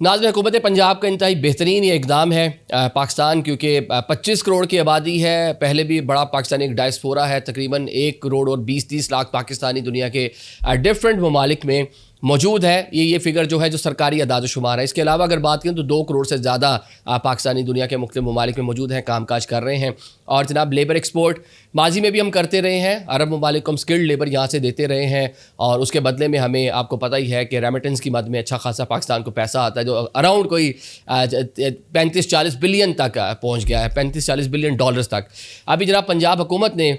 नाज़रीन, हुकूमत पंजाब का इंतहाई बेहतरीन ये इकदाम है। पाकिस्तान क्योंकि 25 करोड़ की आबादी है, पहले भी बड़ा पाकिस्तानी एक डायस्पोरा है, तकरीबन 1 करोड़ और 20-30 लाख पाकिस्तानी दुनिया के डिफरेंट ममालिक में मौजूद है। ये फिगर जो है जो सरकारी अदाद-ओ-शुमार है। इसके अलावा अगर बात करें तो 2 करोड़ से ज़्यादा पाकिस्तानी दुनिया के मुख्तलिफ ममालिक में मौजूद हैं, कामकाज कर रहे हैं। और जनाब लेबर एक्सपोर्ट माजी में भी हम करते रहे हैं, अरब ममालिक को हम स्किल्ड लेबर यहाँ से देते रहे हैं और उसके बदले में हमें, आपको पता ही है कि रेमिटेंस की मद में अच्छा खासा पाकिस्तान को पैसा आता है जो अराउंड कोई 35-40 बिलियन तक पहुँच गया है, 35-40 बिलियन डॉलर्स तक। अभी जनाब पंजाब हुकूमत ने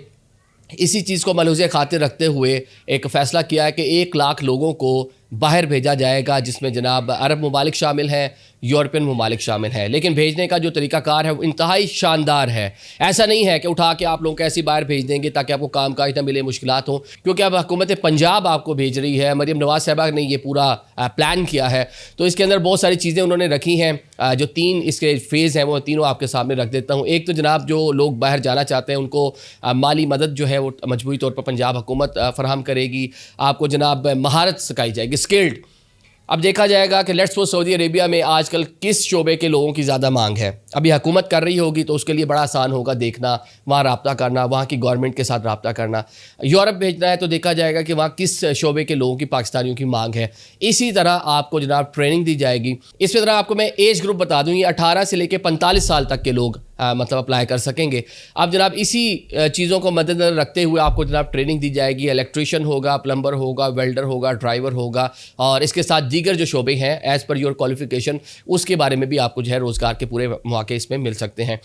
इसी चीज़ को मलहूज़े खातिर रखते हुए एक फ़ैसला किया है कि 1 लाख लोगों को बाहर भेजा जाएगा, जिसमें जनाब अरब ममालिक शामिल हैं, यूरोपियन ममालिक शामिल हैं। लेकिन भेजने का जो तरीक़ाकार है वो इंतहाई शानदार है। ऐसा नहीं है कि उठा के आप लोगों को ऐसी बाहर भेज देंगे ताकि आपको काम काज ना मिले, मुश्किलात हों, क्योंकि अब हुकूमत पंजाब आपको भेज रही है। मरीम नवाज़ साहबा ने ये पूरा प्लान किया है, तो इसके अंदर बहुत सारी चीज़ें उन्होंने रखी हैं। जो 3 इसके फ़ेज़ हैं वो तीनों आपके सामने रख देता हूँ। एक तो जनाब जो लोग बाहर जाना चाहते हैं उनको माली मदद जो है वो मजबूरी तौर पर पंजाब हुकूमत फ़राहम करेगी। आपको जनाब महारत सिखाई जाएगी, स्किल्ड। अब देखा जाएगा कि लेट्स सपोज सऊदी अरेबिया में आजकल किस शोबे के लोगों की ज़्यादा मांग है। अभी हुकूमत कर रही होगी तो उसके लिए बड़ा आसान होगा देखना, वहाँ रब्ता करना, वहाँ की गवर्नमेंट के साथ रब्ता करना। यूरोप भेजना है तो देखा जाएगा कि वहाँ किस शोबे के लोगों की, पाकिस्तानियों की मांग है। इसी तरह आपको जनाब ट्रेनिंग दी जाएगी। इस तरह आपको मैं एज ग्रुप बता दूँ, ये 18 से लेकर 45 साल तक के लोग मतलब अप्लाई कर सकेंगे। अब जनाब इसी चीज़ों को मद्देनज़र रखते हुए आपको जनाब ट्रेनिंग दी जाएगी। इलेक्ट्रीशियन होगा, प्लम्बर होगा, वेल्डर होगा, ड्राइवर होगा और इसके साथ दीगर जो शोबे हैं एज़ पर योर क्वालिफिकेशन, उसके बारे में भी आपको जो है रोज़गार के पूरे मौके इसमें मिल सकते हैं।